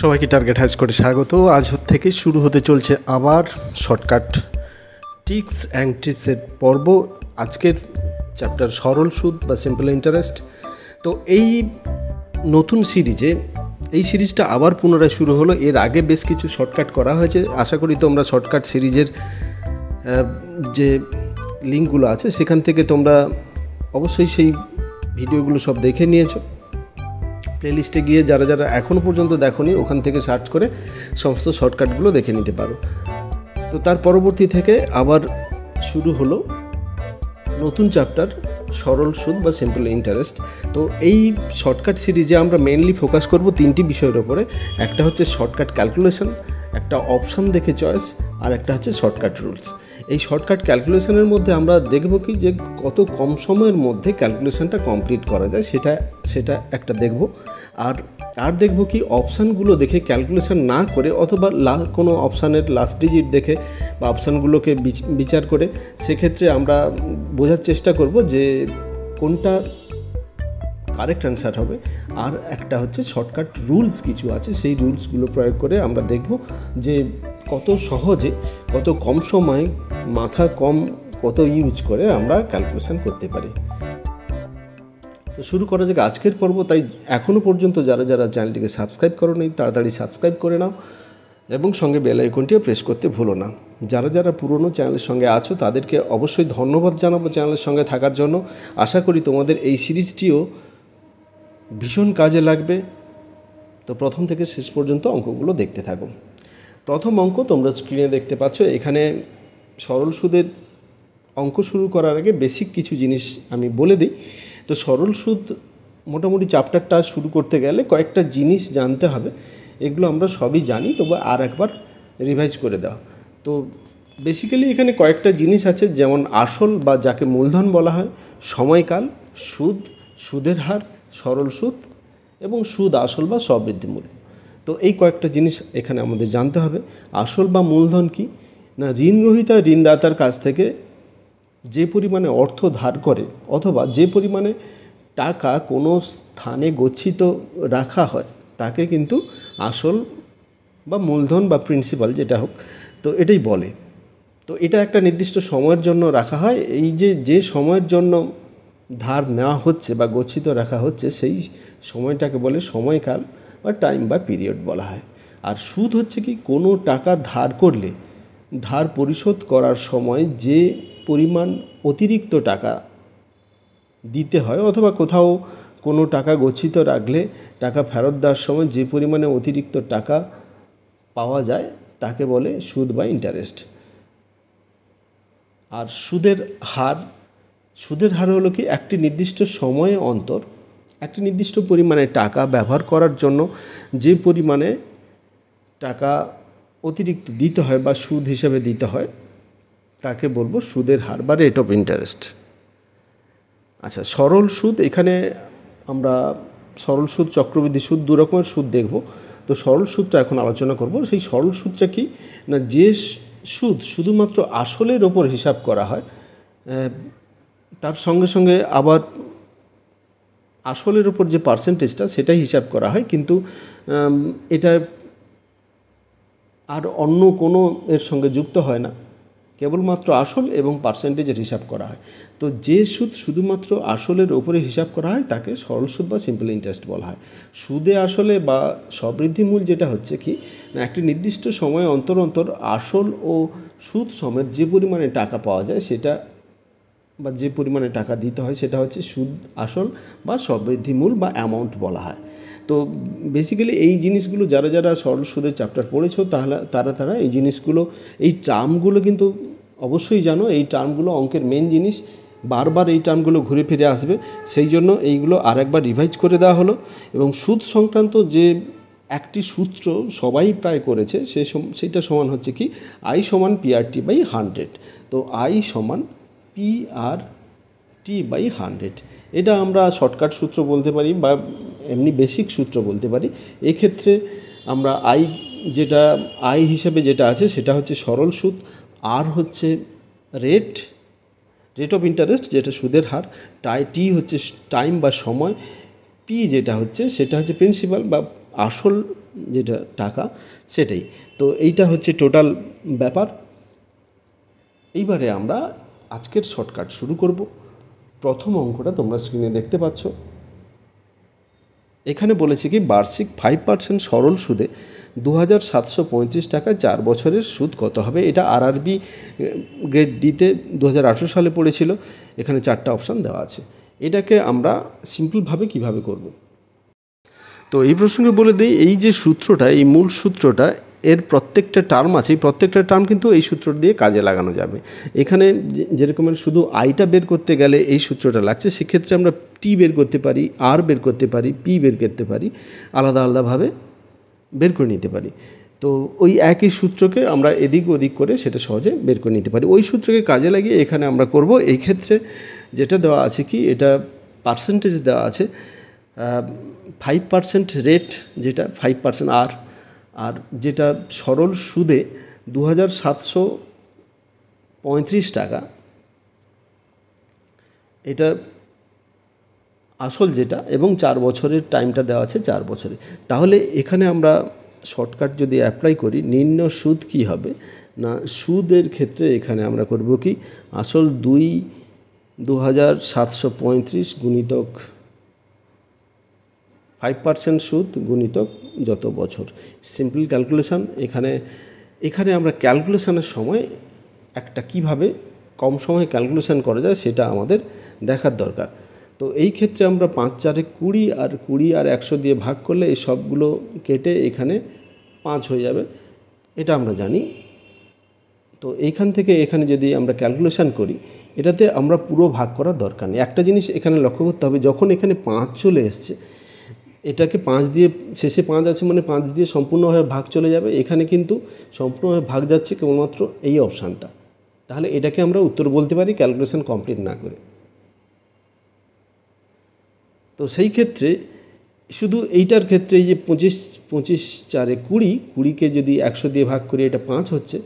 সবাইকে target has করে স্বাগত। আজ থেকে শুরু হতে চলছে আবার শর্টকাট টিক্স অ্যান্ড টিপসের পর্ব। আজকের চ্যাপ্টার সরল সুদ বা সিম্পল ইন্টারেস্ট। তো এই নতুন সিরিজে এই সিরিজটা আবার পুনরায় শুরু হলো। এর আগে বেশ কিছু শর্টকাট করা হয়েছে। আশা করি তোমরা শর্টকাট সিরিজের যে লিঙ্কগুলো আছে সেখান থেকে তোমরা অবশ্যই সেই ভিডিওগুলো সব দেখে নিয়েছো। প্লেলিস্টে গিয়ে যারা যারা এখনও পর্যন্ত দেখোনি ওখান থেকে সার্চ করে সমস্ত শর্টকাটগুলো দেখে নিতে পারো। তো তার পরবর্তী থেকে আবার শুরু হলো নতুন চ্যাপ্টার সরল সুদ বা সিম্পল ইন্টারেস্ট। তো এই শর্টকাট সিরিজে আমরা মেনলি ফোকাস করব তিনটি বিষয়ের ওপরে। একটা হচ্ছে শর্টকাট ক্যালকুলেশন, একটা অপশান দেখে চয়েস, আর একটা হচ্ছে শর্টকাট রুলস। এই শর্টকাট ক্যালকুলেশনের মধ্যে আমরা দেখব কি যে কত কম সময়ের মধ্যে ক্যালকুলেশনটা কমপ্লিট করা যায় সেটা একটা দেখব। আর দেখব কি অপশানগুলো দেখে ক্যালকুলেশন না করে অথবা কোনো অপশানের লাস্ট ডিজিট দেখে বা অপশানগুলোকে বিচার করে সেক্ষেত্রে আমরা বোঝার চেষ্টা করব যে কোনটা কারেক্ট অ্যান্সার হবে। আর একটা হচ্ছে শর্টকাট রুলস কিছু আছে, সেই রুলসগুলো প্রয়োগ করে আমরা দেখব যে কত সহজে কত কম সময়ে মাথা কত ইউজ করে আমরা ক্যালকুলেশন করতে পারি। তো শুরু করা যাক আজকের পর্ব। তাই এখনও পর্যন্ত যারা যারা চ্যানেলটিকে সাবস্ক্রাইব করোনি তাড়াতাড়ি সাবস্ক্রাইব করে নাও এবং সঙ্গে বেল আইকনটিও প্রেস করতে ভুলো না। যারা যারা পুরনো চ্যানেলের সঙ্গে আছো তাদেরকে অবশ্যই ধন্যবাদ জানাবো চ্যানেলের সঙ্গে থাকার জন্য। আশা করি তোমাদের এই সিরিজটিও ভীষণ কাজে লাগবে। তো প্রথম থেকে শেষ পর্যন্ত অঙ্কগুলো দেখতে থাকো। প্রথম অঙ্ক তোমরা স্ক্রিনে দেখতে পাচ্ছ। এখানে সরল সুদের অঙ্ক শুরু করার আগে বেসিক কিছু জিনিস আমি বলে দিই। তো সরল সুদ মোটামুটি চ্যাপ্টারটা শুরু করতে গেলে কয়েকটা জিনিস জানতে হবে। এগুলো আমরা সবই জানি, তবে আর একবার রিভাইজ করে দেওয়া। তো বেসিক্যালি এখানে কয়েকটা জিনিস আছে, যেমন আসল বা যাকে মূলধন বলা হয়, সময়কাল, সুদ, সুদের হার, সরল সুদ এবং সুদ আসল বা স্ববৃদ্ধিমূল্য। তো এই কয়েকটা জিনিস এখানে আমাদের জানতে হবে। আসল বা মূলধন কি না, ঋণগ্রহীতা ঋণদাতার কাছ থেকে যে পরিমাণে অর্থ ধার করে অথবা যে পরিমাণে টাকা কোনো স্থানে গচ্ছিত রাখা হয় তাকে কিন্তু আসল বা মূলধন বা প্রিন্সিপাল যেটা হোক, তো এটাই বলে। তো এটা একটা নির্দিষ্ট সময়ের জন্য রাখা হয়। এই যে সময়ের জন্য ধার নেওয়া হচ্ছে বা গচ্ছিত রাখা হচ্ছে সেই সময়টাকে বলে সময়কাল বা টাইম বা পিরিয়ড বলা হয়। আর সুদ হচ্ছে কি, কোনো টাকা ধার করলে ধার পরিশোধ করার সময় যে পরিমাণ অতিরিক্ত টাকা দিতে হয় অথবা কোথাও কোনো টাকা গচ্ছিত রাখলে টাকা ফেরত দেওয়ার সময় যে পরিমাণে অতিরিক্ত টাকা পাওয়া যায় তাকে বলে সুদ বা ইন্টারেস্ট। আর সুদের হার হলো কি, একটি নির্দিষ্ট সময়ে অন্তর একটি নির্দিষ্ট পরিমাণে টাকা ব্যবহার করার জন্য যে পরিমাণে টাকা অতিরিক্ত দিতে হয় বা সুদ হিসেবে দিতে হয় তাকে বলবো সুদের হার বা রেট অফ ইন্টারেস্ট। আচ্ছা, সরল সুদ, এখানে আমরা সরল সুদ, চক্রবৃদ্ধি সুদ, দু রকমের সুদ দেখব। তো সরল সুদটা এখন আলোচনা করব। সেই সরল সুদটা কি না, যে সুদ শুধুমাত্র আসলের ওপর হিসাব করা হয়, তার সঙ্গে সঙ্গে আবার আসলের ওপর যে পার্সেন্টেজটা সেটাই হিসাব করা হয়, কিন্তু এটা আর অন্য কোনো এর সঙ্গে যুক্ত হয় না, কেবলমাত্র আসল এবং পার্সেন্টেজের হিসাব করা হয়। তো যে সুদ শুধুমাত্র আসলের ওপরে হিসাব করা হয় তাকে সরল সুদ বা সিম্পল ইন্টারেস্ট বলা হয়। সুদে আসলে বা স্ববৃদ্ধিমূল যেটা হচ্ছে কি না, একটি নির্দিষ্ট সময় অন্তর অন্তর আসল ও সুদ সমেত যে পরিমাণে টাকা পাওয়া যায় সেটা বা যে পরিমাণে টাকা দিতে হয় সেটা হচ্ছে সুদ আসল বা স্ববৃদ্ধিমূল বা অ্যামাউন্ট বলা হয়। তো বেসিক্যালি এই জিনিসগুলো যারা যারা সরল সুদের চ্যাপ্টার পড়েছো তারা এই জিনিসগুলো, এই টার্মগুলো কিন্তু অবশ্যই জানো। এই টার্মগুলো অঙ্কের মেন জিনিস, বারবার এই টার্মগুলো ঘুরে ফিরে আসবে, সেই জন্য এইগুলো আর একবার রিভাইজ করে দেওয়া হলো। এবং সুদ সংক্রান্ত যে একটি সূত্র সবাই প্রায় করেছে সেটা সমান হচ্ছে কি, আই সমান PRT বাই 100। তো আই সমান PRT বাই 100। এটা আমরা শর্টকাট সূত্র বলতে পারি বা এমনি বেসিক সূত্র বলতে পারি। এক্ষেত্রে আমরা আই হিসেবে যেটা আছে সেটা হচ্ছে সরল সুদ, আর হচ্ছে রেট অফ ইন্টারেস্ট যেটা সুদের হার, টি হচ্ছে টাইম বা সময়, পি যেটা হচ্ছে সেটা হচ্ছে প্রিন্সিপাল বা আসল যেটা টাকা সেটাই। তো এইটা হচ্ছে টোটাল ব্যাপার। এইবারে আমরা আজকের শর্টকাট শুরু করব। প্রথম অঙ্কটা তোমরা স্ক্রিনে দেখতে পাচ্ছ। এখানে বলেছে কি বার্ষিক 5% সরল সুদে 2735 টাকায় 4 বছরের সুদ কত হবে। এটা আরআরবি গ্রেড ডিতে 2018 সালে পড়েছিল। এখানে 4টা অপশান দেওয়া আছে। এটাকে আমরা সিম্পলভাবে কিভাবে করব। তো এই প্রসঙ্গে বলে দিই, এই যে সূত্রটা, এই মূল সূত্রটা, এর প্রত্যেকটা টার্ম আছে, এই প্রত্যেকটা টার্ম কিন্তু এই সূত্র দিয়ে কাজে লাগানো যাবে। এখানে যেরকমের শুধু আইটা বের করতে গেলে এই সূত্রটা লাগছে, সেক্ষেত্রে আমরা টি বের করতে পারি, আর বের করতে পারি, পি বের করতে পারি, আলাদা আলাদাভাবে বের করে নিতে পারি। তো ওই একই সূত্রকে আমরা এদিক ওদিক করে সেটা সহজে বের করে নিতে পারি। ওই সূত্রকে কাজে লাগিয়ে এখানে আমরা করব। এই ক্ষেত্রে যেটা দেওয়া আছে কি, এটা পার্সেন্টেজ দেওয়া আছে 5% রেট, যেটা 5% আর যেটা সরল সুদে 2735 টাকা, এটা আসল যেটা, এবং 4 বছরের টাইমটা দেওয়া আছে 4 বছরে। তাহলে এখানে আমরা শর্টকাট যদি অ্যাপ্লাই করি, নিম্ন সুদ কি হবে না, সুদের ক্ষেত্রে এখানে আমরা করব কি, আসল 2735 গুণিতক 5% সুদ গুণিতক যত বছর। Simple calculation. এখানে আমরা ক্যালকুলেশানের সময় একটা কিভাবে কম সময়ে ক্যালকুলেশান করা যায় সেটা আমাদের দেখার দরকার। তো এই ক্ষেত্রে আমরা 5 4 20 আর 20 আর 100 দিয়ে ভাগ করলে এই সবগুলো কেটে এখানে 5 হয়ে যাবে, এটা আমরা জানি। তো এইখান থেকে এখানে যদি আমরা ক্যালকুলেশান করি, এটাতে আমরা পুরো ভাগ করার দরকার নেই। একটা জিনিস এখানে লক্ষ্য করতে হবে, যখন এখানে 5 চলে এসছে, এটাকে 5 দিয়ে, শেষে 5 আছে মানে 5 দিয়ে সম্পূর্ণভাবে ভাগ চলে যাবে। এখানে কিন্তু সম্পূর্ণভাবে ভাগ যাচ্ছে কেবলমাত্র এই অপশানটা। তাহলে এটাকে আমরা উত্তর বলতে পারি ক্যালকুলেশান কমপ্লিট না করে। তো সেই ক্ষেত্রে শুধু এইটার ক্ষেত্রে এই যে 25 4 20, 20কে যদি 100 দিয়ে ভাগ করি, এটা 5 হচ্ছে।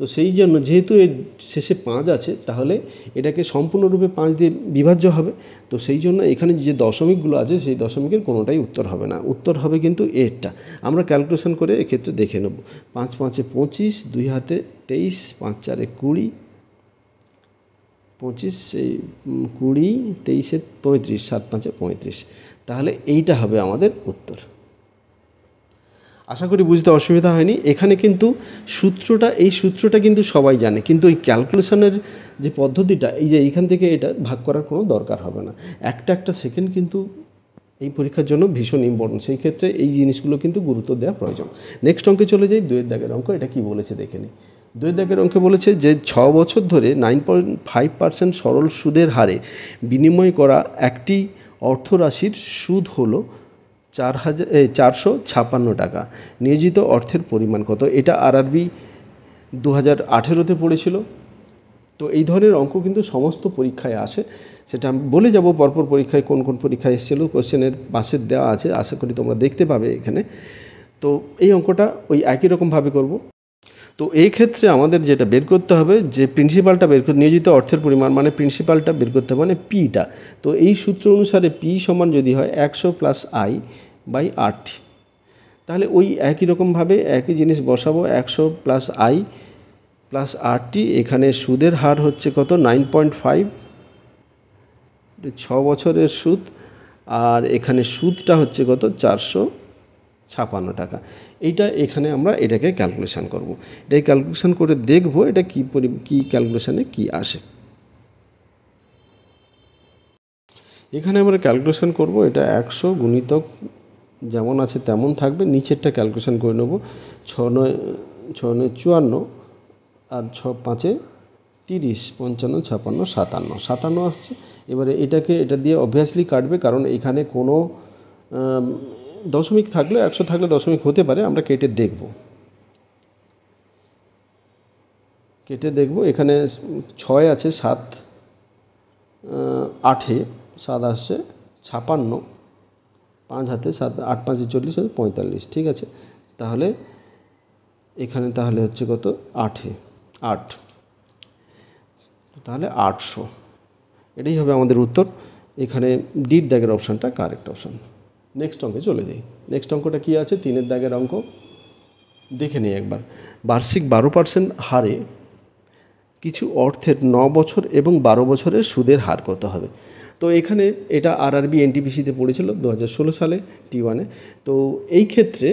তো সেই জন্য যেহেতু এর শেষে 5 আছে, তাহলে এটাকে সম্পূর্ণরূপে 5 দিয়ে বিভাজ্য হবে। তো সেই জন্য এখানে যে দশমিকগুলো আছে, সেই দশমিকের কোনোটাই উত্তর হবে না, উত্তর হবে কিন্তু এরটা। আমরা ক্যালকুলেশন করে এক্ষেত্রে দেখে নেব। 5 5 25, 2 হাতে 23, 5 4 20, 25 সেই 20, 23 35, 7 5 35। তাহলে এইটা হবে আমাদের উত্তর। আশা করি বুঝতে অসুবিধা হয়নি। এখানে কিন্তু এই সূত্রটা কিন্তু সবাই জানে, কিন্তু ওই ক্যালকুলেশনের যে পদ্ধতিটা, এই যে এইখান থেকে এটা ভাগ করার কোনো দরকার হবে না। একটা সেকেন্ড কিন্তু এই পরীক্ষার জন্য ভীষণ ইম্পর্টেন্ট। সেই ক্ষেত্রে এই জিনিসগুলো কিন্তু গুরুত্ব দেওয়া প্রয়োজন। নেক্সট অঙ্কে চলে যাই। 2 দাগের অঙ্ক। এটা কি বলেছে দেখে নিই। 2 দাগের অঙ্কে বলেছে যে 6 বছর ধরে 9.5% সরল সুদের হারে বিনিময় করা একটি অর্থরাশির সুদ হলো 456 টাকা। নিয়োজিত অর্থের পরিমাণ কত। এটা আরআরবি 2018-তে পড়েছিল। তো এই ধরনের অঙ্ক কিন্তু সমস্ত পরীক্ষায় আসে, সেটা আমি বলে যাব পরপর পরীক্ষায় কোন কোন পরীক্ষায় এসেছিলো। কোশ্চেনের পাশে দেওয়া আছে, আশা করি তোমরা দেখতে পাবে এখানে। তো এই অঙ্কটা ওই একই রকমভাবে করব। তো এই ক্ষেত্রে আমাদের যেটা বের করতে হবে, যে প্রিন্সিপালটা বের করতে, নিয়োজিত অর্থের পরিমাণ মানে প্রিন্সিপালটা বের করতে হবে, মানে পিটা। তো এই সূত্র অনুসারে পি সমান যদি হয় 100 + i/8, তাহলে ওই একই রকমভাবে একই জিনিস বসাবো। 100 + i + 8t। এখানে সুদের হার হচ্ছে কত, 9.5, 6 বছরের সুদ। আর এখানে সুদটা হচ্ছে কত, 456 টাকা। এখানে আমরা এটাকে ক্যালকুলেশান করব। এটাই ক্যালকুলেশান করে দেখব এটা কী ক্যালকুলেশানে কী আসে। এখানে আমরা ক্যালকুলেশান করব। এটা 100 গুণিতক যেমন আছে তেমন থাকবে, নিচেরটা ক্যালকুলেশান করে নেব। 6 9 54, আর 6 5 30, 55 56 57 আসছে। এবারে এটা দিয়ে অবভিয়াসলি কাটবে, কারণ এখানে কোনো দশমিক থাকলে, 100 থাকলে দশমিক হতে পারে। আমরা কেটে দেখব। এখানে 6 আছে, 7 8-এ 7 আসছে 56, 5 হাতে 7 8 5 40, 45। ঠিক আছে, তাহলে এখানে তাহলে হচ্ছে কত, 8-এ 8, তাহলে 800। এটাই হবে আমাদের উত্তর। এখানে ডির দাগের অপশানটা কারেক্ট অপশান। নেক্সট অঙ্কে চলে যাই। নেক্সট অঙ্কটা কী আছে, 3-এর দাগের অঙ্ক দেখে নিই একবার। বার্ষিক 12% হারে কিছু অর্থের 9 বছর এবং 12 বছরের সুদের হার কত হবে। তো এখানে এটা আরআরবি এনটিপিসিতে পড়েছিল 2016 সালে T1-এ। তো এই ক্ষেত্রে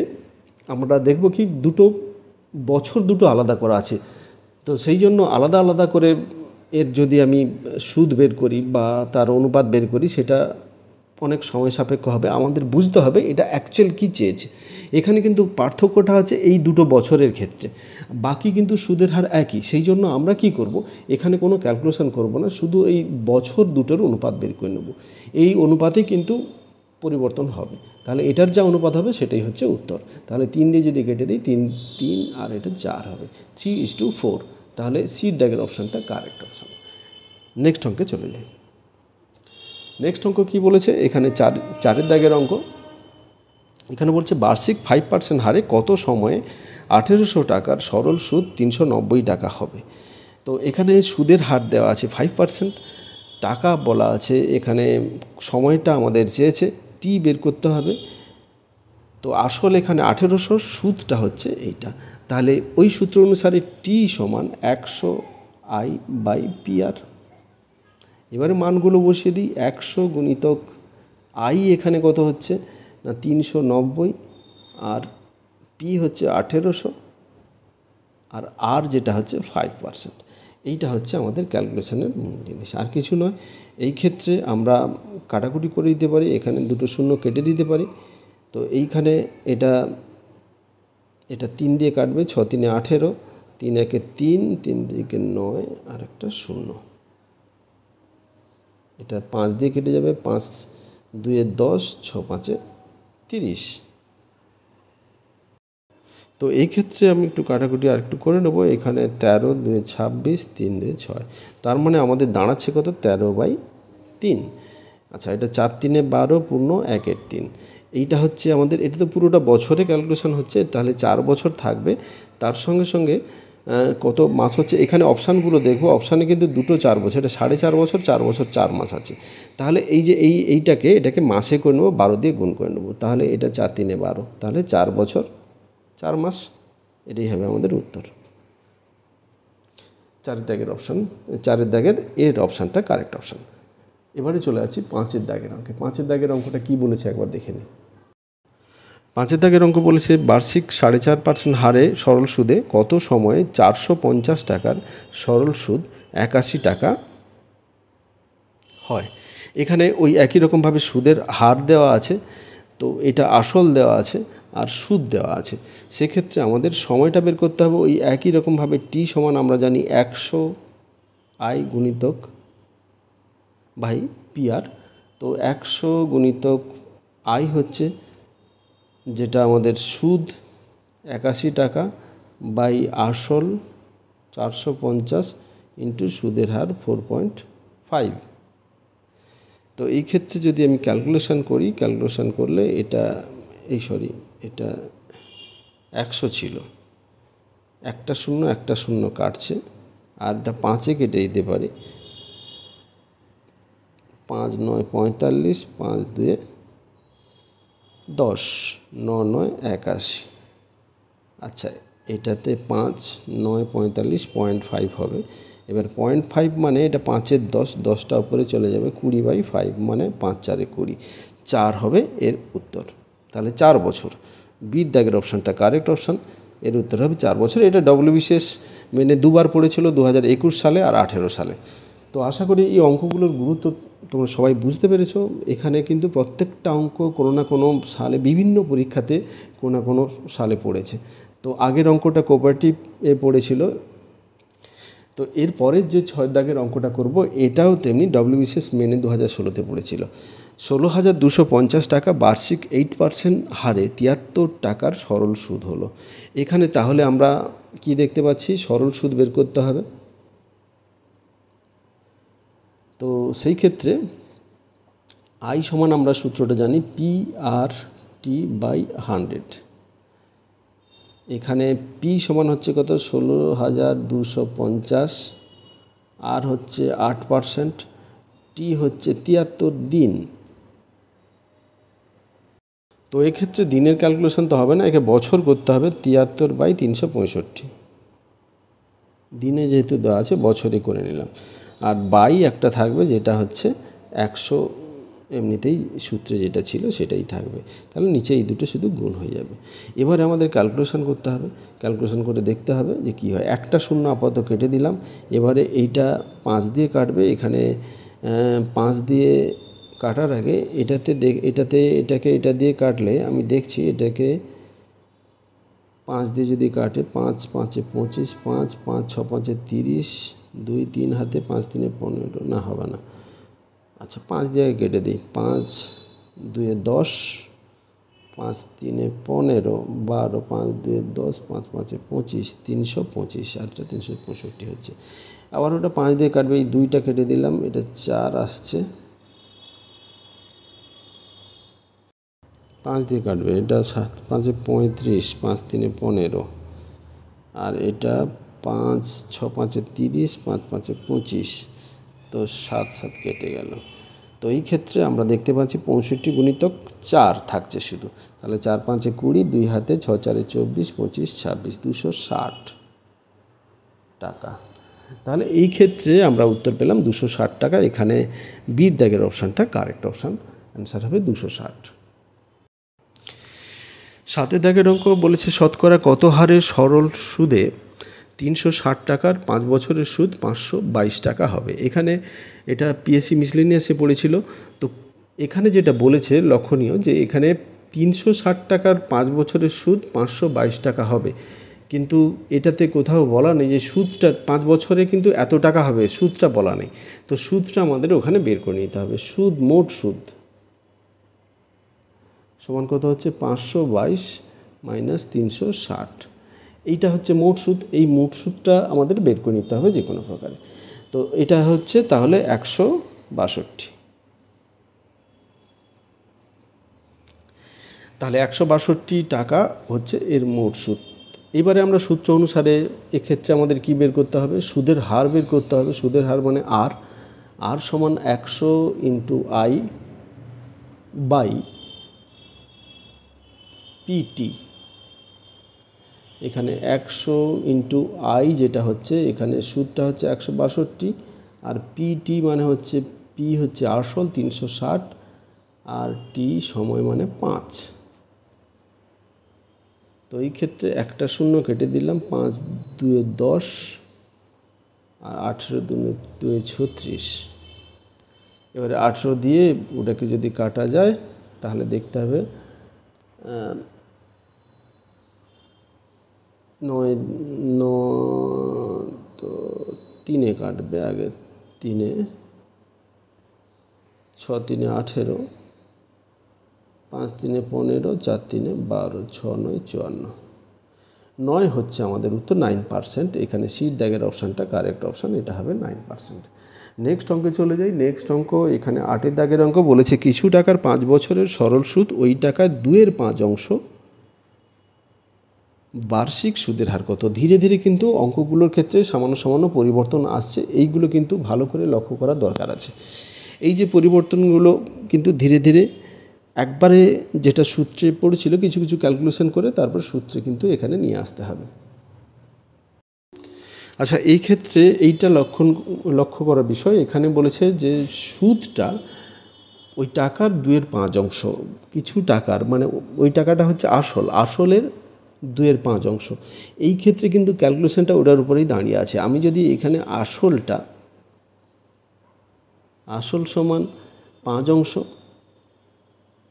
আমরা দেখব কি দুটো বছর দুটো আলাদা করা আছে, তো সেই জন্য আলাদা আলাদা করে এর যদি আমি সুদ বের করি বা তার অনুপাত বের করি সেটা অনেক সময় সাপেক্ষ হবে। আমাদের বুঝতে হবে এটা অ্যাকচুয়াল কী চেয়েছে। এখানে কিন্তু পার্থক্যটা হচ্ছে এই দুটো বছরের ক্ষেত্রে, বাকি কিন্তু সুদের হার একই। সেই জন্য আমরা কি করব, এখানে কোনো ক্যালকুলেশন করব না, শুধু এই বছর দুটোর অনুপাত বের করে নেব। এই অনুপাতে কিন্তু পরিবর্তন হবে, তাহলে এটার যা অনুপাত হবে সেটাই হচ্ছে উত্তর। তাহলে 3 দিয়ে যদি কেটে দিই 3 আর এটা 4 হবে, 3:4। তাহলে সির দাগের অপশানটা কারেক্ট অপশান। নেক্সট অঙ্কে চলে যাই। নেক্সট অঙ্ক কী বলেছে, এখানে 4-এর দাগের অঙ্ক। এখানে বলছে বার্ষিক 5% হারে কত সময়ে 1800 টাকার সরল সুদ 390 টাকা হবে। তো এখানে সুদের হার দেওয়া আছে 5%, টাকা বলা আছে, এখানে সময়টা আমাদের চেয়েছে টি বের করতে হবে। তো আসলে এখানে 1800, সুদটা হচ্ছে এইটা। তাহলে ওই সূত্র অনুসারে টি সমান 100 I/PR। এবারে মানগুলো বসিয়ে দিই। 100 গুণিতক আই এখানে কত হচ্ছে না 390, আর পি হচ্ছে 1800, আর আর যেটা হচ্ছে 5%। এইটা হচ্ছে আমাদের ক্যালকুলেশনের মূল জিনিস, আর কিছু নয়। এই ক্ষেত্রে আমরা কাটাকুটি করে দিতে পারি, এখানে দুটো শূন্য কেটে দিতে পারি। তো এইখানে এটা 3 দিয়ে কাটবে, 6 3 18, 3 1 3, 3 2 9, আর একটা শূন্য। এটা 5 দিয়ে কেটে যাবে, 5 2 10, 6 5 30। তো এই ক্ষেত্রে আমি একটু কাটাকুটি আর একটু করে নেবো। এখানে 13 2 26, 3 2 6, তার মানে আমাদের দাঁড়াচ্ছে কত 13/3। আচ্ছা, এটা 4 3 12 পূর্ণ 1 3। এইটা হচ্ছে আমাদের, এটা তো পুরোটা বছরে ক্যালকুলেশন হচ্ছে, তাহলে 4 বছর থাকবে। তার সঙ্গে সঙ্গে কত মাস হচ্ছে, এখানে অপশানগুলো দেখবো, অপশানে কিন্তু দুটো 4 বছর, এটা 4.5 বছর, 4 বছর 4 মাস আছে। তাহলে এই যে এটাকে মাসে করে নেবো, 12 দিয়ে গুণ করে নেবো। তাহলে এটা 4 3 12, তাহলে 4 বছর 4 মাস, এটাই হবে আমাদের উত্তর। 4-এর দাগের অপশান, 4-এর দাগের এর অপশানটা কারেক্ট অপশান। এবারে চলে যাচ্ছি 5-এর দাগের অঙ্কে। 5-এর দাগের অঙ্কটা কী বলেছে একবার দেখে নিই। 5-এর দাগের অঙ্ক বলেছে বার্ষিক 4.5% হারে সরল সুদে কত সময়ে 450 টাকার সরল সুদ 81 টাকা হয়। এখানে ওই একই রকমভাবে সুদের হার দেওয়া আছে, তো এটা আসল দেওয়া আছে আর সুদ দেওয়া আছে। সেক্ষেত্রে আমাদের সময়টা বের করতে হবে ওই একই রকমভাবে। টি সমান আমরা জানি 100 I গুণিতক বাই PR। তো 100 গুণিতক I হচ্ছে যেটা আমাদের সুদ 81 টাকা বাই আসল 450 ইন্টু সুদের হার 4.5। তো এই ক্ষেত্রে যদি আমি ক্যালকুলেশন করি, ক্যালকুলেশন করলে এটা এটা 100 ছিল, একটা শূন্য কাটছে, আর এটা 5-এ কেটে দিতে পারি। 5 9 45, 5 2 10, 9 9 81। আচ্ছা, এটাতে 5 9 45, 0.5 হবে। এবার 0.5 মানে এটা 5-এর 10, 10টা উপরে চলে যাবে, 20/5 মানে 5 4 20, 4 হবে এর উত্তর। তাহলে 4 বছর, বির দাগের অপশানটা কারেক্ট অপশান। এর উত্তর হবে 4 বছর। এটা WBCS মেনে দুবার পড়েছিল, 2021 সালে আর 18 সালে। তো আশা করি এই অঙ্কগুলোর গুরুত্ব তোমরা সবাই বুঝতে পেরেছো। এখানে কিন্তু প্রত্যেকটা অঙ্ক কোনো না কোনো সালে, বিভিন্ন পরীক্ষাতে কোনো না কোনো সালে পড়েছে। তো আগের অঙ্কটা কোঅপারেটিভে পড়েছিল। তো এরপরের যে 6 দাগের অঙ্কটা করব, এটাও তেমনি WBCS মেনে 2016-তে পড়েছিল। 16,250 টাকা বার্ষিক 8% হারে 73 টাকার সরল সুদ হলো। এখানে তাহলে আমরা কি দেখতে পাচ্ছি, সরল সুদ বের করতে হবে। তো সেই ক্ষেত্রে আই সমান আমরা সূত্রটা জানি PR/T/100। এখানে পি সমান হচ্ছে কত 16,250, আর হচ্ছে 8%, টি হচ্ছে 73 দিন। তো এক্ষেত্রে দিনের ক্যালকুলেশন তো হবে না, একে বছর করতে হবে। 73/365 দিনে যেহেতু দেওয়া আছে বছরে করে নিলাম। আর বাই একটা থাকবে যেটা হচ্ছে 100, এমনিতেই সূত্রে যেটা ছিল সেটাই থাকবে। তাহলে নিচে এই দুটো শুধু গুণ হয়ে যাবে। এবারে আমাদের ক্যালকুলেশন করতে হবে। ক্যালকুলেশন করে দেখতে হবে যে কী হয়। একটা শূন্য আপাতত কেটে দিলাম। এবারে এইটা 5 দিয়ে কাটবে। এখানে 5 দিয়ে কাটার আগে এটাকে এটা দিয়ে কাটলে আমি দেখছি এটাকে 5 দিয়ে যদি কাটে, 5 5 25, 5 5 6 5 30, 2 3 হাতে 5 3 15, না হবে না। আচ্ছা 5 দিয়ে কেটে দিই। 5 2 10, 5 3 15, 12, 5 2 10, 5 5 25, 325, আটটা 365 হচ্ছে। আবার ওটা 5 দিয়ে কাটবে, এই 2টা কেটে দিলাম, এটা 4 আসছে। 5 দিয়ে কাটবে, এটা 7 5 35, 5 3 15, আর এটা 5 6 5 30, 5 5 25, তো 7 7 কেটে গেল। তো এই ক্ষেত্রে আমরা দেখতে পাচ্ছি 65 * 4 থাকছে শুধু। তাহলে 4 5 20, 2 হাতে 6 4 24, 25 26, 260 টাকা। তাহলে এই ক্ষেত্রে আমরা উত্তর পেলাম 260 টাকা। এখানে বির দাগের অপশানটা কারেক্ট অপশান, অ্যান্সার হবে 260। 7 দাগের অঙ্ক বলেছে শতকরা কত হারে সরল সুদে 360 টাকার 5 বছরের সুদ 522 টাকা হবে। এখানে এটা পিএসসি মিসলেনিয়াসে পড়েছিল। তো এখানে যেটা বলেছে লক্ষণীয় যে এখানে 360 টাকার 5 বছরের সুদ 522 টাকা হবে, কিন্তু এটাতে কোথাও বলা নেই যে সুদটা 5 বছরে কিন্তু এত টাকা হবে, সুদটা বলা নেই। তো সুদটা আমাদের ওখানে বের করে নিতে হবে। সুদ, মোট সুদ সমান কত হচ্ছে 522 মাইনাস 360, এইটা হচ্ছে মোট সুদ। এই মোট সুদটা আমাদের বের করে নিতে হবে যে কোনো প্রকারে। তো এটা হচ্ছে তাহলে 162, তাহলে 162 টাকা হচ্ছে এর মোট সুদ। এবারে আমরা সূত্র অনুসারে এক্ষেত্রে আমাদের কি বের করতে হবে, সুদের হার বের করতে হবে। সুদের হার মানে আর সমান 100 × I বাই পিটি। এখানে 100 × I যেটা হচ্ছে, এখানে সুদটা হচ্ছে 162, আর পিটি মানে হচ্ছে পি হচ্ছে আসল 360, আর টি সময় মানে 5। তো এই ক্ষেত্রে একটা শূন্য কেটে দিলাম, 5 2 10, আর 18 2 36। এবারে 18 দিয়ে ওটাকে যদি কাটা যায় তাহলে দেখতে হবে 9 তো 3-এ কাটবে আগে, 3-এ 6 3 18, 5 3 15, 4 3 12, 6 9 54। 9 হচ্ছে আমাদের উত্তর, 9%। এখানে সির দাগের অপশানটা কারেক্ট অপশান, এটা হবে 9%। নেক্সট অঙ্কে চলে যাই। নেক্সট অঙ্ক এখানে 8 দাগের অঙ্ক বলেছে কিছু টাকার 5 বছরের সরল সুদ ওই টাকার 2/5 বার্ষিক সুদের হার কত। ধীরে ধীরে কিন্তু অঙ্কগুলোর ক্ষেত্রে সামান্য সামান্য পরিবর্তন আসছে, এইগুলো কিন্তু ভালো করে লক্ষ্য করার দরকার আছে। এই যে পরিবর্তনগুলো কিন্তু ধীরে ধীরে একবারে যেটা সূত্রে পড়েছিল কিছু কিছু ক্যালকুলেশন করে তারপর সূত্রে কিন্তু এখানে নিয়ে আসতে হবে। আচ্ছা, এই ক্ষেত্রে এইটা লক্ষ্য করার বিষয়, এখানে বলেছে যে সুদটা ওই টাকার 2/5, কিছু টাকার মানে ওই টাকাটা হচ্ছে আসলের 2/5। এই ক্ষেত্রে কিন্তু ক্যালকুলেশনটা ওটার উপরেই দাঁড়িয়ে আছে। আমি যদি এখানে আসল সমান 5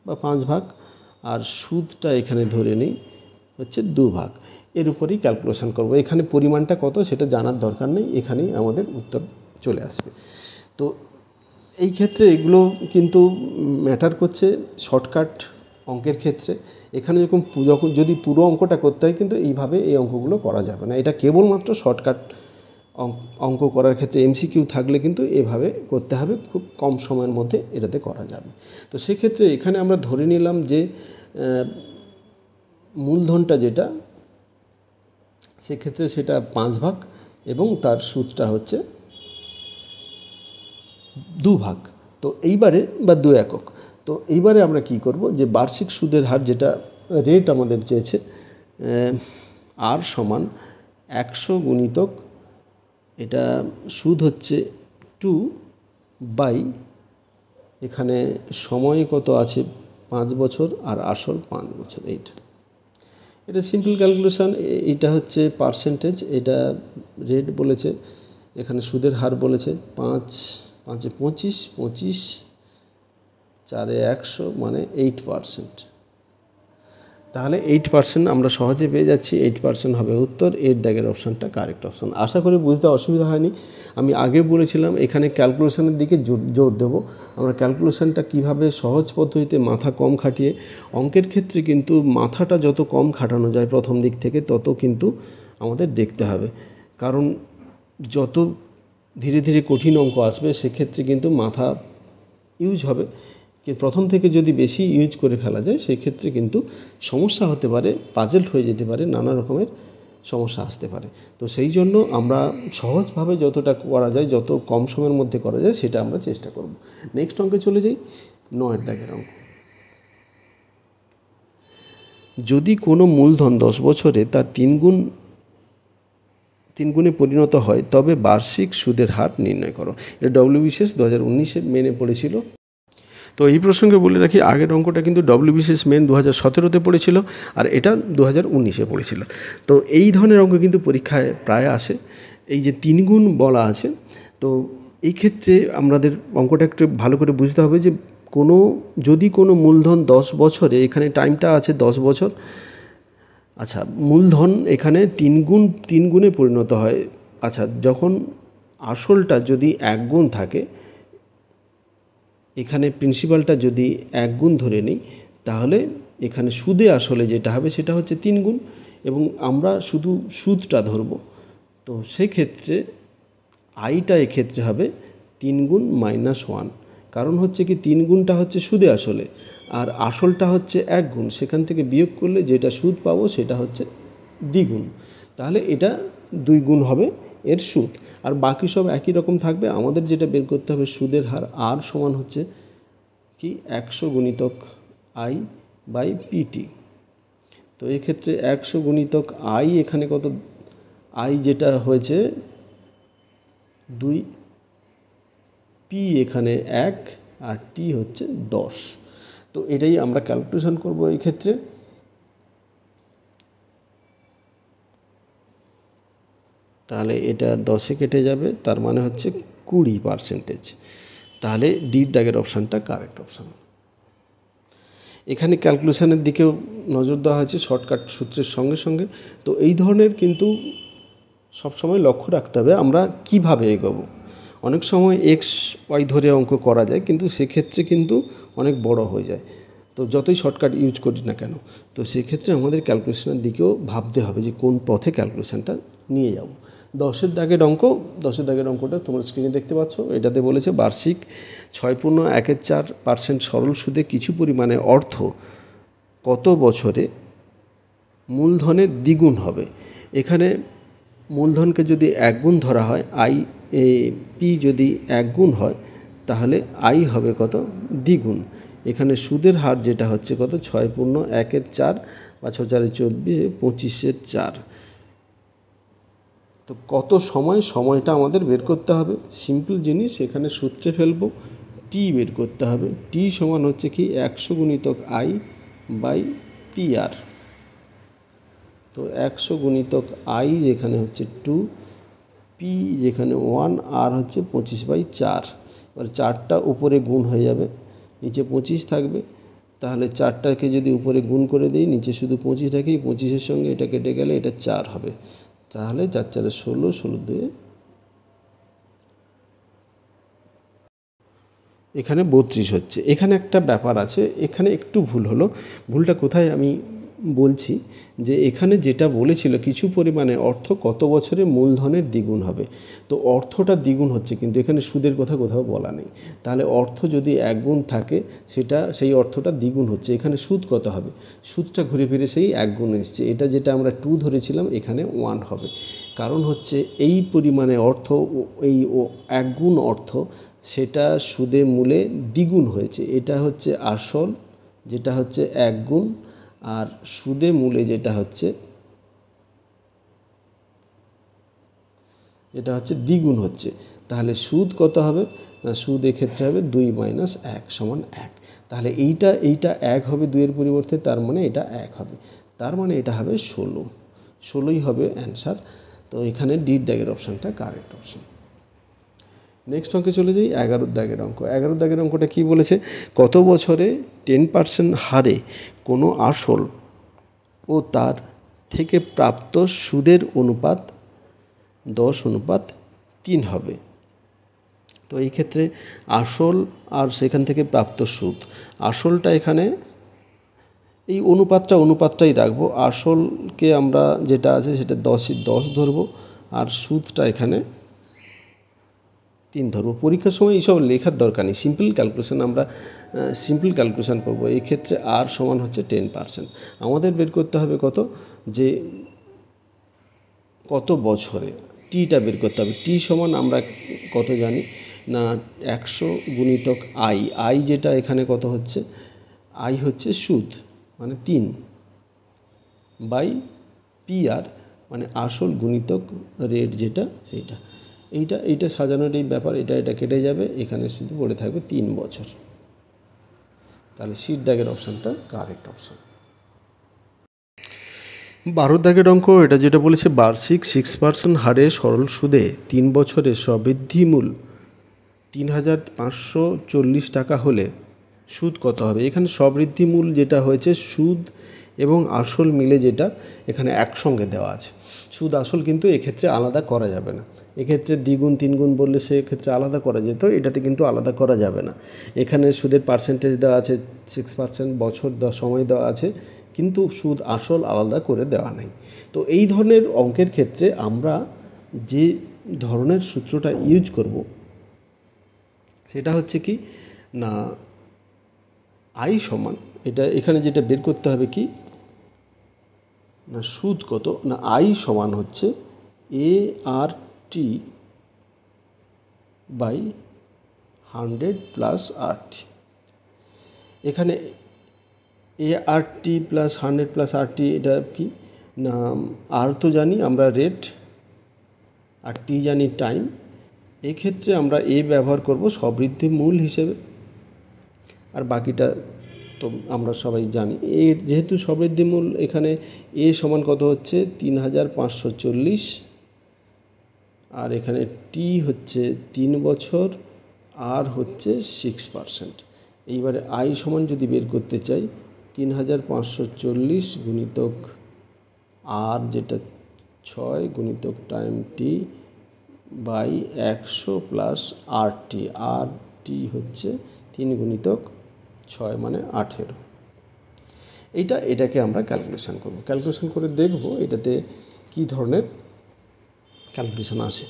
বা 5 ভাগ, আর সুদটা এখানে ধরে নিই হচ্ছে 2 ভাগ, এর উপরেই ক্যালকুলেশন করব। এখানে পরিমাণটা কত সেটা জানার দরকার নেই, এখানেই আমাদের উত্তর চলে আসবে। তো এই ক্ষেত্রে এগুলো কিন্তু ম্যাটার করছে শর্টকাট অঙ্কের ক্ষেত্রে। এখানে যখন যদি পুরো অঙ্কটা করতে হয় কিন্তু এইভাবে এই অঙ্কগুলো করা যাবে না। এটা কেবলমাত্র শর্টকাট অঙ্ক করার ক্ষেত্রে এমসিকিউ থাকলে কিন্তু এভাবে করতে হবে, খুব কম সময়ের মধ্যে এটাতে করা যাবে। তো সেক্ষেত্রে এখানে আমরা ধরে নিলাম যে মূলধনটা যেটা, সেক্ষেত্রে সেটা 5 ভাগ এবং তার সুদটা হচ্ছে 2 ভাগ। তো এইবারে বা 2 একক। তো এইবারে আমরা কি করব, যে বার্ষিক সুদের হার যেটা রেট আমাদের চেয়েছে, আর সমান 100 গুণিতক, এটা সুদ হচ্ছে 2 এখানে সময় কত আছে 5 বছর আর আসল 5 বছর। এটা সিম্পল ক্যালকুলেশান। এটা হচ্ছে পার্সেন্টেজ, এটা রেট বলেছে, এখানে সুদের হার বলেছে 5 5 25, 25 4 100 মানে 8%। তাহলে 8% আমরা সহজে পেয়ে যাচ্ছি, 8% হবে উত্তর। এর দাগের অপশানটা কারেক্ট অপশান। আশা করি বুঝতে অসুবিধা হয়নি। আমি আগে বলেছিলাম এখানে ক্যালকুলেশনের দিকে জোর দেবো। আমরা ক্যালকুলেশনটা কিভাবে সহজ পদ্ধতিতে মাথা কম খাটিয়ে, অঙ্কের ক্ষেত্রে কিন্তু মাথাটা যত কম খাটানো যায় প্রথম দিক থেকে তত কিন্তু আমাদের দেখতে হবে, কারণ যত ধীরে ধীরে কঠিন অঙ্ক আসবে সেক্ষেত্রে কিন্তু মাথা ইউজ হবে। প্রথম থেকে যদি বেশি ইউজ করে ফেলা যায় সেক্ষেত্রে কিন্তু সমস্যা হতে পারে, পাজেল হয়ে যেতে পারে, নানা রকমের সমস্যা আসতে পারে। তো সেই জন্য আমরা সহজভাবে যতটা করা যায়, যত কম সময়ের মধ্যে করা যায় সেটা আমরা চেষ্টা করব। নেক্সট অঙ্কে চলে যাই, 9 দাগের অঙ্ক। যদি কোনো মূলধন 10 বছরে তার 3 গুণে পরিণত হয় তবে বার্ষিক সুদের হার নির্ণয় করো। এটা ডব্লিউবিসিএস 2019-এ মেনে পড়েছিল। তো এই প্রসঙ্গে বলে রাখি, আগের অঙ্কটা কিন্তু ডব্লিউবিসিএস মেন 2017-তে পড়েছিল, আর এটা 2019-এ পড়েছিল। তো এই ধরনের অঙ্ক কিন্তু পরীক্ষায় প্রায় আসে। এই যে 3 গুণ বলা আছে, তো এই ক্ষেত্রে আমাদের অঙ্কটা একটু ভালো করে বুঝতে হবে যে যদি কোনো মূলধন 10 বছরে, এখানে টাইমটা আছে 10 বছর। আচ্ছা, মূলধন এখানে 3 গুণে পরিণত হয়। আচ্ছা, যখন আসলটা যদি 1 গুণ থাকে, এখানে প্রিন্সিপালটা যদি 1 গুণ ধরে নিই, তাহলে এখানে সুদে আসলে যেটা হবে সেটা হচ্ছে 3 গুণ, এবং আমরা শুধু সুদটা ধরব। তো সেক্ষেত্রে আইটা এক্ষেত্রে হবে 3 গুণ -1, কারণ হচ্ছে কি 3 গুণটা হচ্ছে সুদে আসলে, আর আসলটা হচ্ছে 1 গুণ। সেখান থেকে বিয়োগ করলে যেটা সুদ পাবো সেটা হচ্ছে দ্বিগুণ। তাহলে এটা 2 গুণ হবে এর সুদ, আর বাকি সব একই রকম থাকবে। আমাদের যেটা বের করতে হবে সুদের হার, আর সমান হচ্ছে কি 100 গুণিতক আই বাই পিটি। তো এক্ষেত্রে 100 গুণিতক আই, এখানে কত, আই যেটা হয়েছে 2, পি এখানে 1, আর টি হচ্ছে 10। তো এটাই আমরা ক্যালকুলেশন করব এই ক্ষেত্রে। তাহলে এটা 10-এ কেটে যাবে, তার মানে হচ্ছে 20%। তাহলে ডির দাগের অপশানটা কারেক্ট অপশান। এখানে ক্যালকুলেশনের দিকেও নজর দেওয়া হয়েছে শর্টকাট সূত্রের সঙ্গে সঙ্গে। তো এই ধরনের কিন্তু সবসময় লক্ষ্য রাখতে হবে আমরা কিভাবে এগোবো। অনেক সময় এক্স ওয়াই ধরে অঙ্ক করা যায়, কিন্তু সেক্ষেত্রে কিন্তু অনেক বড় হয়ে যায়। তো যতই শর্টকাট ইউজ করি না কেন, তো সেক্ষেত্রে আমাদের ক্যালকুলেশনের দিকেও ভাবতে হবে যে কোন পথে ক্যালকুলেশনটা নিয়ে যাব। 10-এর দাগের অঙ্কটা তোমরা স্ক্রিনে দেখতে পাচ্ছ। এটাতে বলেছে বার্ষিক 6.14% সরল সুদে কিছু পরিমাণে অর্থ কত বছরে মূলধনের দ্বিগুণ হবে। এখানে মূলধনকে যদি 1 গুণ ধরা হয়, পি যদি 1 গুণ হয়, তাহলে আই হবে কত, দ্বিগুণ। এখানে সুদের হার যেটা হচ্ছে কত, 6.1/4 বা 6×4 = 25/4। তো কত সময়টা আমাদের বের করতে হবে। সিম্পল জিনিস, এখানে সূত্রে ফেলবো, টি বের করতে হবে। টি সমান হচ্ছে কি 100 গুণিতক আই বাই পি আর। তো 100 গুণিতক আই যেখানে হচ্ছে 2, পি যেখানে 1, আর হচ্ছে 25/4। এবার 4টা উপরে গুণ হয়ে যাবে, নিচে 25 থাকবে। তাহলে 4টাকে যদি উপরে গুণ করে দিই, নিচে শুধু 25 রাখি, 25-এর সঙ্গে এটা কেটে গেলে এটা 4 হবে। তাহলে 4 4 16, 16 2 এখানে 32 হচ্ছে। এখানে একটা ব্যাপার আছে, এখানে একটু ভুল হলো। ভুলটা কোথায় আমি বলছি যে এখানে যেটা বলেছিল কিছু পরিমাণে অর্থ কত বছরে মূলধনের দ্বিগুণ হবে, তো অর্থটা দ্বিগুণ হচ্ছে কিন্তু এখানে সুদের কথা কোথাও বলা নেই। তাহলে অর্থ যদি 1 গুণ থাকে সেই অর্থটা দ্বিগুণ হচ্ছে, এখানে সুদ কত হবে, সুদটা ঘুরে ফিরে সেই 1 গুণ এসছে, এটা যেটা আমরা 2 ধরেছিলাম এখানে 1 হবে। কারণ হচ্ছে এই পরিমাণে অর্থ, এই 1 গুণ অর্থ সেটা সুদে মূলে দ্বিগুণ হয়েছে, এটা হচ্ছে আসল যেটা হচ্ছে 1 গুণ, আর সুদে মূলে যেটা হচ্ছে দ্বিগুণ হচ্ছে। তাহলে সুদ কত হবে না, সুদ এক্ষেত্রে হবে 2 - 1 = 1। তাহলে এইটা 1 হবে 2-এর পরিবর্তে, তার মানে এটা 1 হবে, তার মানে এটা হবে 16ই হবে অ্যান্সার। তো এখানে ডির দাগের অপশানটা কারেক্ট অপশান। নেক্সট অঙ্কে চলে যাই, 11 দাগের অঙ্ক। 11 দাগের অঙ্কটা কী বলেছে, কত বছরে 10% হারে কোনো আসল ও তার থেকে প্রাপ্ত সুদের অনুপাত 10:3 হবে। তো এই ক্ষেত্রে আসল আর সেখান থেকে প্রাপ্ত সুদ, আসলটা এখানে এই অনুপাতটাই রাখবো, আসলকে আমরা যেটা আছে সেটা 10 ধরবো, আর সুদটা এখানে 3 ধরবো। পরীক্ষার সময় এইসব লেখার দরকার নেই, সিম্পল ক্যালকুলেশন করবো। এই ক্ষেত্রে আর সমান হচ্ছে 10%। আমাদের বের করতে হবে কত, যে কত বছরে, টিটা বের করতে হবে। টি সমান আমরা কত জানি না 100 গুণিতক আই যেটা এখানে কত হচ্ছে, আই হচ্ছে সুদ মানে 3 বাই পি আর মানে আসল গুণিতক রেট যেটা সেইটা, এইটা সাজানোর এই ব্যাপার, এটা কেটে যাবে, এখানে শুধু পড়ে থাকবে 3 বছর। তাহলে সির দাগের অপশানটা কারেক্ট অপশান। 12 দাগের অঙ্ক, এটা যেটা বলেছে বার্ষিক 6% হারে সরল সুদে 3 বছরে সবৃদ্ধি মূল 3,540 টাকা হলে সুদ কত হবে। এখানে সবৃদ্ধি মূল যেটা হয়েছে সুদ এবং আসল মিলে যেটা এখানে একসঙ্গে দেওয়া আছে, সুদ আসল কিন্তু এক্ষেত্রে আলাদা করা যাবে না। এক্ষেত্রে দ্বিগুণ 3 গুণ বললে সেক্ষেত্রে আলাদা করা যেত, এটাতে কিন্তু আলাদা করা যাবে না। এখানে সুদের পার্সেন্টেজ দেওয়া আছে 6%, বছর সময় দেওয়া আছে, কিন্তু সুদ আসল আলাদা করে দেওয়া নেই। তো এই ধরনের অঙ্কের ক্ষেত্রে আমরা যে ধরনের সূত্রটা ইউজ করব সেটা হচ্ছে কি না, আই সমান, এটা এখানে যেটা বের করতে হবে কি না, সুদ কত না, আই সমান হচ্ছে ART বাই 100 প্লাস RT। এখানে ART প্লাস 100 প্লাস RT এটা কি না, আর তো জানি আমরা রেট, আর টি জানি টাইম। এক্ষেত্রে আমরা ব্যবহার করব সবৃদ্ধি মূল হিসেবে, আর বাকিটা তো আমরা সবাই জানি। যেহেতু সবৃদ্ধি মূল, এখানে সমান কত হচ্ছে 3,540, আর এখানে টি হচ্ছে 3 বছর, আর হচ্ছে 6%। এইবারে আই সমান যদি বের করতে চাই 3,540 গুণিতক আর যেটা 6 গুণিতক টাইম টি বাই 100 প্লাস আর টি হচ্ছে 3 গুণিতক 6 মানে 18। এটাকে আমরা ক্যালকুলেশন করব, ক্যালকুলেশন করে দেখব এটাতে কি ধরনের ক্যালকুলেশন আসে।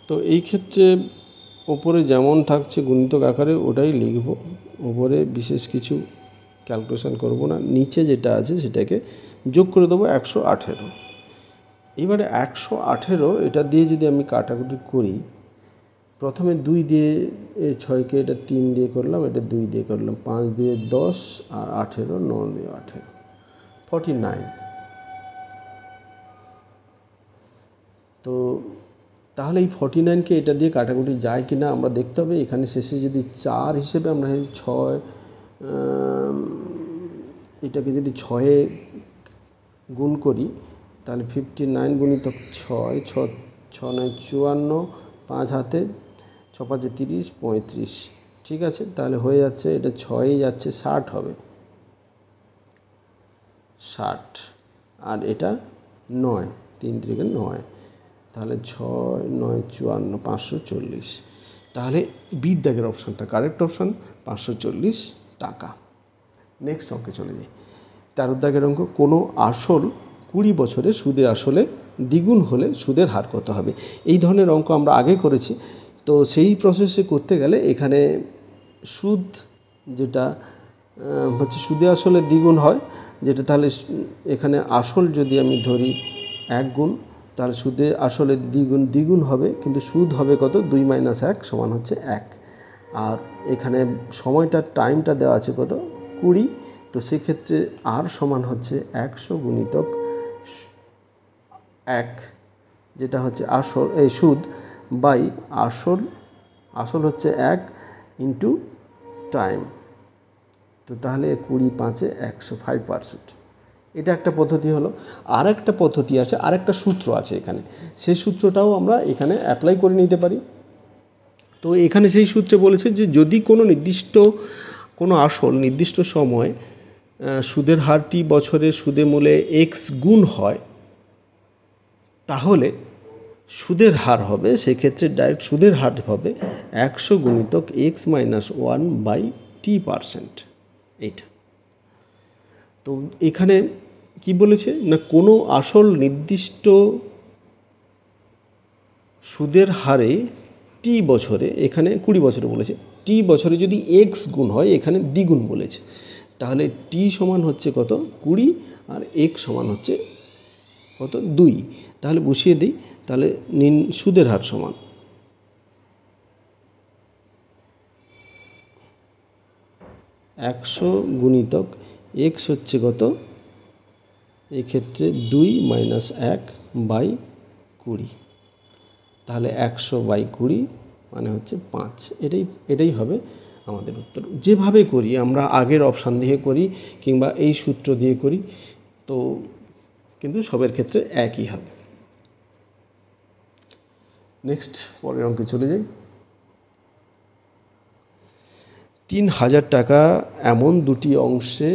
তো এই ক্ষেত্রে ওপরে যেমন থাকছে গুণিতক আকারে ওটাই লিখব, ওপরে বিশেষ কিছু ক্যালকুলেশন করব না, নিচে যেটা আছে সেটাকে যোগ করে দেবো 118। এবারে 118 এটা দিয়ে যদি আমি কাটাকুটি করি, প্রথমে 2 দিয়ে 6কে, এটা 3 দিয়ে করলাম, এটা 2 দিয়ে করলাম, 5 দিয়ে 10 আর 18, 9 দিয়ে 18, 49। তো তাহলে এই 49কে এটা দিয়ে কাটাকুটি যায় কি না আমরা দেখতে হবে। এখানে শেষে যদি 4 হিসেবে আমরা 6, এটাকে যদি 6-এ গুণ করি তাহলে 59 গুণিতক 6, 6 9 54, 5 হাতে 6 5 30, 35, ঠিক আছে। তাহলে হয়ে যাচ্ছে, এটা 6-এ যাচ্ছে 60 হবে, 60, আর এটা 9, 3 3 9, তাহলে 6 9 54, 540। তাহলে বির দাগের অপশানটা কারেক্ট অপশান, 540 টাকা। নেক্সট অঙ্কে চলে যাই। 13 দাগের অঙ্ক, কোনো আসল 20 বছরে সুদে আসলে দ্বিগুণ হলে সুদের হার কত হবে। এই ধরনের অঙ্ক আমরা আগে করেছি। তো সেই প্রসেসে করতে গেলে এখানে সুদ যেটা হচ্ছে সুদে আসলে দ্বিগুণ হয়, যেটা তাহলে এখানে আসল যদি আমি ধরি 1 গুণ, তাহলে সুদে আসলে দ্বিগুণ হবে, কিন্তু সুদ হবে কত, 2 - 1 সমান হচ্ছে 1। আর এখানে সময়টা টাইমটা দেওয়া আছে কত, 20। তো সেক্ষেত্রে আর সমান হচ্ছে 100 গুণিতক 1, যেটা হচ্ছে আসল এই সুদ বাই আসল হচ্ছে 1 ইন্টু টাইম। তো তাহলে 20 × 5 = 100, 5%। এটা একটা পদ্ধতি হলো। আর একটা পদ্ধতি আছে, আর একটা সূত্র আছে এখানে, সেই সূত্রটাও আমরা এখানে অ্যাপ্লাই করে নিতে পারি। তো এখানে সেই সূত্রে বলেছে যে যদি কোনো আসল নির্দিষ্ট সময় সুদের হারটি বছরের সুদে মূলে x গুণ হয়, তাহলে সুদের হার হবে, সেক্ষেত্রে ডাইরেক্ট সুদের হার হবে 100 গুণিতক x - 1/t%। এইটা তো এখানে কি বলেছে না, কোনো আসল নির্দিষ্ট সুদের হারে টি বছরে, এখানে 20 বছরে বলেছে, টি বছরে যদি x গুণ হয়, এখানে দ্বিগুণ বলেছে, তাহলে টি সমান হচ্ছে কত, 20, আর x সমান হচ্ছে কত, 2। তাহলে বসিয়ে দিই, তাহলে সুদের হার সমান 100 গুণিতক x হচ্ছে কত, এক্ষেত্রে 2 - 1/20। তাহলে 100/20 মানে হচ্ছে 5। এটাই হবে আমাদের উত্তর। যেভাবে করি আমরা, আগের অপশান দিয়ে করি কিংবা এই সূত্র দিয়ে করি, তো কিন্তু সবের ক্ষেত্রে একই হবে। নেক্সট পরের অঙ্কে চলে যাই। 3000 টাকা এমন দুটি অংশে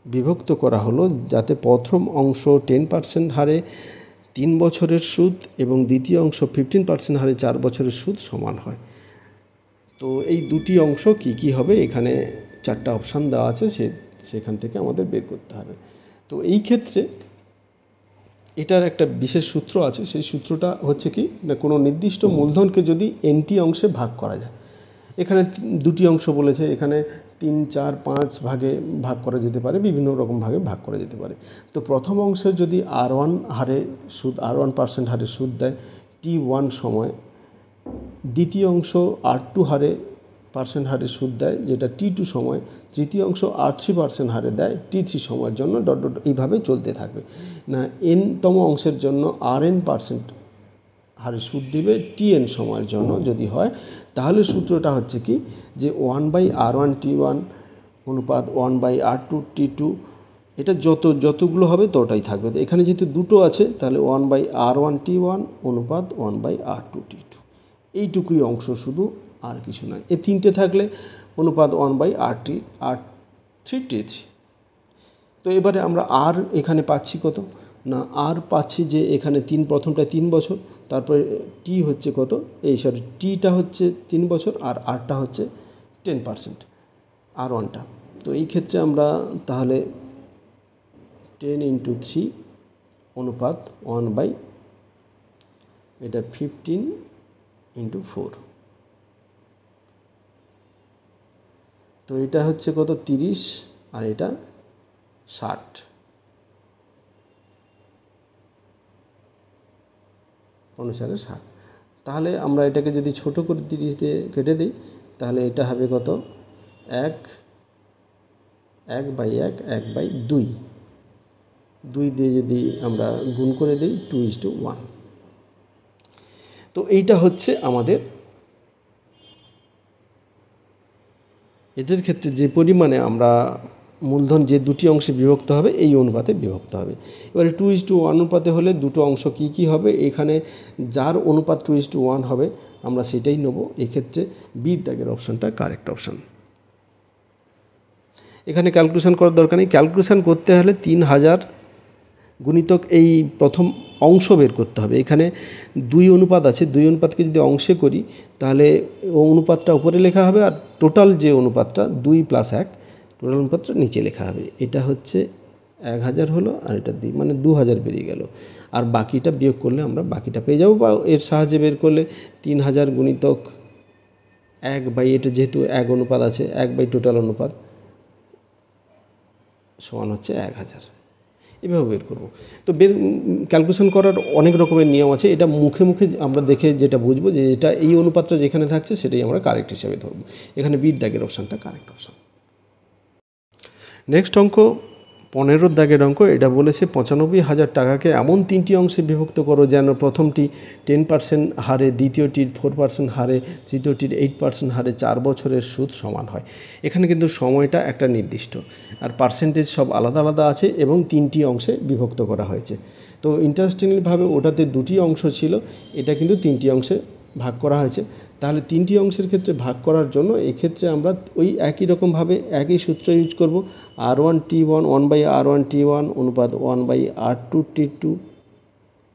বিভক্ত করা হলো যাতে প্রথম অংশ 10% হারে 3 বছরের সুদ এবং দ্বিতীয় অংশ 15% হারে 4 বছরের সুদ সমান হয়। তো এই দুটি অংশ কি হবে, এখানে 4টা অপশান দেওয়া আছে, সেখান থেকে আমাদের বের করতে হবে। তো এই ক্ষেত্রে এটার একটা বিশেষ সূত্র আছে, সেই সূত্রটা হচ্ছে কি না, কোনো নির্দিষ্ট মূলধনকে যদি nটি অংশে ভাগ করা যায়, এখানে দুটি অংশ বলেছে, এখানে 3, 4, 5 ভাগে ভাগ করা যেতে পারে, বিভিন্ন রকম ভাগে ভাগ করা যেতে পারে। তো প্রথম অংশে যদি R1% হারে সুদ দেয় T1 সময়, দ্বিতীয় অংশ R2 পার্সেন্ট হারে সুদ দেয় যেটা T2 সময়, তৃতীয় অংশ R3% হারে দেয় T3 সময়ের জন্য, এইভাবে চলতে থাকবে না। nতম অংশের জন্য Rn% হারে সুদ দিবে Tn সময়ের জন্য যদি হয়, তাহলে সূত্রটা হচ্ছে কি যে 1/R1T1 অনুপাত 1/R2T2, এটা যতগুলো হবে ততটাই থাকবে। তো এখানে যেহেতু দুটো আছে, তাহলে 1/R1T1 অনুপাত 1/R2T2, এইটুকুই অংশ শুধু, আর কিছু নয়। এই তিনটে থাকলে অনুপাত 1/R3T3। তো এবারে আমরা আর এখানে পাচ্ছি কত না, আর পাচ্ছি যে এখানে প্রথমটায় 3 বছর, তারপরে টি হচ্ছে কত, টিটা হচ্ছে 3 বছর, আর আরটা হচ্ছে 10% R1টা। তো এই ক্ষেত্রে আমরা তাহলে 10 × 3 অনুপাত 1/, এটা 15 × 4। তো এটা হচ্ছে কত, 30, আর এটা 60। অনুসারে 60। তাহলে আমরা এটাকে যদি ছোট করে 30 দিয়ে কেটে দিই, তাহলে এটা হবে কত, 1/1/2, 2 দিয়ে যদি আমরা গুণ করে দিই 2:1। তো এইটা হচ্ছে আমাদের, এদের ক্ষেত্রে যে পরিমাণে আমরা মূলধন যে দুটি অংশে বিভক্ত হবে, এই অনুপাতে বিভক্ত হবে। এবারে 2:1 অনুপাতে হলে দুটো অংশ কি হবে, এখানে যার অনুপাত 2:1 হবে আমরা সেটাই নেব। এক্ষেত্রে বির দাগের অপশানটা কারেক্ট অপশান। এখানে ক্যালকুলেশন করার দরকার নেই। ক্যালকুলেশন করতে হলে 3000 গুণিতক এই প্রথম অংশ বের করতে হবে। এখানে 2 অনুপাত আছে, 2 অনুপাতকে যদি অংশে করি তাহলে ও অনুপাতটা উপরে লেখা হবে, আর টোটাল যে অনুপাতটা 2 + 1 টোটাল অনুপাতটা নিচে লেখা হবে। এটা হচ্ছে 1000 হলো, আর এটা 2 মানে 2000 বেরিয়ে গেল। আর বাকিটা বিয়োগ করলে আমরা বাকিটা পেয়ে যাব, বা এর সাহায্যে বের করলে 3000 গুণিতক 1/, এটা যেহেতু 1 অনুপাত আছে, 1/, টোটাল অনুপাত সমান হচ্ছে 1000। এভাবে বের করব। তো ক্যালকুলেশন করার অনেক রকমের নিয়ম আছে। এটা মুখে মুখে আমরা দেখে যেটা বুঝবো যে এটা এই অনুপাতটা যেখানে থাকছে সেটাই আমরা কারেক্ট হিসাবে ধরবো। এখানে বির দাগের অপশানটা কারেক্ট অপশান। নেক্সট অঙ্ক 15 দাগের অঙ্ক। এটা বলেছে 95,000 টাকাকে এমন 3টি অংশে বিভক্ত করো যেন প্রথমটি 10% হারে, দ্বিতীয়টির 4% হারে, তৃতীয়টির 8% হারে 4 বছরের সুদ সমান হয়। এখানে কিন্তু সময়টা একটা নির্দিষ্ট, আর পার্সেন্টেজ সব আলাদা আলাদা আছে এবং 3টি অংশে বিভক্ত করা হয়েছে। তো ইন্টারেস্টিংলিভাবে ওটাতে 2টি অংশ ছিল, এটা কিন্তু 3টি অংশে ভাগ করা হয়েছে। তাহলে 3টি অংশের ক্ষেত্রে ভাগ করার জন্য এক্ষেত্রে আমরা ওই একই রকমভাবে একই সূত্র ইউজ করব। R1T1 1/R1T1 অনুপাত 1/R2T2।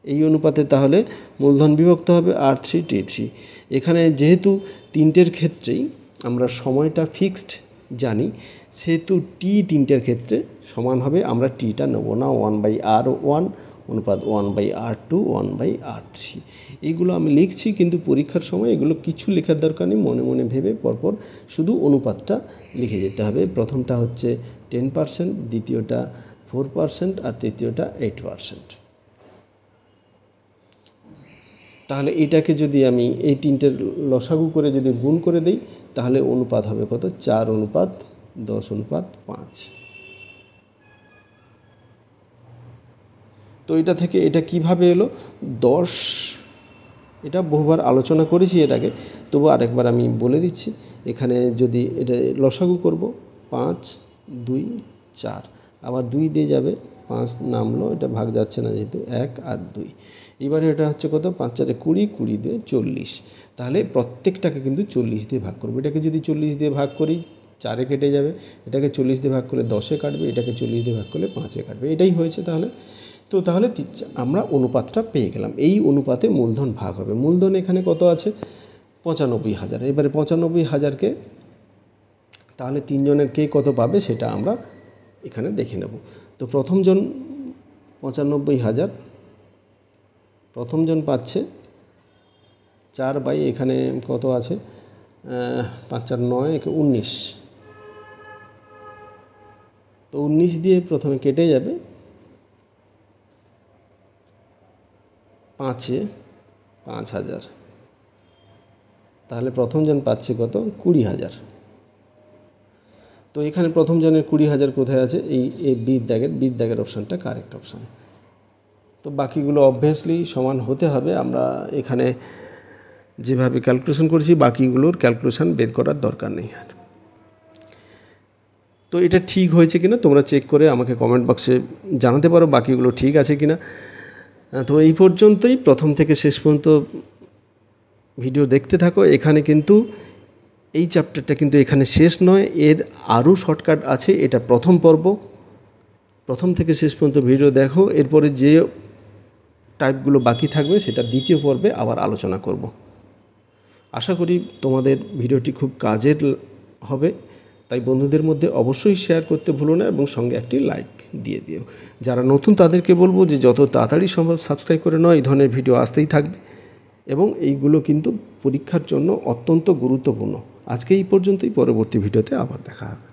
এই অনুপাতে তাহলে মূলধন বিভক্ত হবে R3T3। এখানে যেহেতু 3টের ক্ষেত্রেই আমরা সময়টা ফিক্সড জানি, সেহেতু টি 3টের ক্ষেত্রে সমান হবে, আমরা টিটা নেব না, 1/R1 অনুপাত 1/R2 1/R3। এইগুলো আমি লিখছি, কিন্তু পরীক্ষার সময় এগুলো কিছু লেখার দরকার নেই, মনে মনে ভেবে পরপর শুধু অনুপাতটা লিখে যেতে হবে। প্রথমটা হচ্ছে 10%, দ্বিতীয়টা 4%, আর তৃতীয়টা 8%। তাহলে এটাকে যদি আমি এই 3টের লসাগু করে যদি গুণ করে দিই তাহলে অনুপাত হবে কত? 4:10:5। তো এটা থেকে এটা কিভাবে এলো? 10, এটা বহুবার আলোচনা করেছি এর আগে, তবু আরেকবার আমি বলে দিচ্ছি। এখানে যদি এটা লসাগু করব 5, 2, 4, আবার 2 দিয়ে যাবে, 5 নামলো, এটা ভাগ যাচ্ছে না যেহেতু 1 আর 2। এবারে এটা হচ্ছে কত? 5 4 20, 20 দিয়ে 40। তাহলে প্রত্যেকটাকে কিন্তু 40 দিয়ে ভাগ করবো। এটাকে যদি 40 দিয়ে ভাগ করি 4-এ কেটে যাবে, এটাকে 40 দিয়ে ভাগ করলে 10-এ কাটবে, এটাকে 40 দিয়ে ভাগ করলে 5-এ কাটবে। এটাই হয়েছে। তাহলে আমরা অনুপাতটা পেয়ে গেলাম। এই অনুপাতে মূলধন ভাগ হবে। মূলধন এখানে কত আছে? 95,000। এবারে 95,000কে তাহলে 3 জনের কে কত পাবে সেটা আমরা এখানে দেখে নেব। তো প্রথমজন 95,000, প্রথমজন পাচ্ছে 4/, এখানে কত আছে? 5 4 9, 19। তো 19 দিয়ে প্রথমে কেটে যাবে, 5-এ 5,000। তাহলে প্রথমজন পাচ্ছে কত? 20,000। তো এখানে প্রথমজনের 20,000 কোথায় আছে? এই বির দাগের অপশানটা কারেক্ট অপশান। তো বাকিগুলো অবভিয়াসলি সমান হতে হবে। আমরা এখানে যেভাবে ক্যালকুলেশন করেছি বাকিগুলোর ক্যালকুলেশন বের করার দরকার নেই। আর তো এটা ঠিক হয়েছে কিনা তোমরা চেক করে আমাকে কমেন্ট বক্সে জানাতে পারো বাকিগুলো ঠিক আছে কিনা। তো এই পর্যন্তই, প্রথম থেকে শেষ পর্যন্ত ভিডিও দেখতে থাকো। এখানে কিন্তু এই চ্যাপ্টারটা কিন্তু এখানে শেষ নয়, এর আরও শর্টকাট আছে। এটা প্রথম পর্ব, প্রথম থেকে শেষ পর্যন্ত ভিডিও দেখো। এরপরে যে টাইপগুলো বাকি থাকবে সেটা দ্বিতীয় পর্বে আবার আলোচনা করব। আশা করি তোমাদের ভিডিওটি খুব কাজের হবে, তাই বন্ধুদের মধ্যে অবশ্যই শেয়ার করতে ভুলো না এবং সঙ্গে একটি লাইক দিয়ে দিও। যারা নতুন তাদেরকে বলবো যে যত তাড়াতাড়ি সম্ভব সাবস্ক্রাইব করে নাও, এই ধরনের ভিডিও আসতেই থাকবে এবং এইগুলো কিন্তু পরীক্ষার জন্য অত্যন্ত গুরুত্বপূর্ণ। আজকে এই পর্যন্তই, পরবর্তী ভিডিওতে আবার দেখা হবে।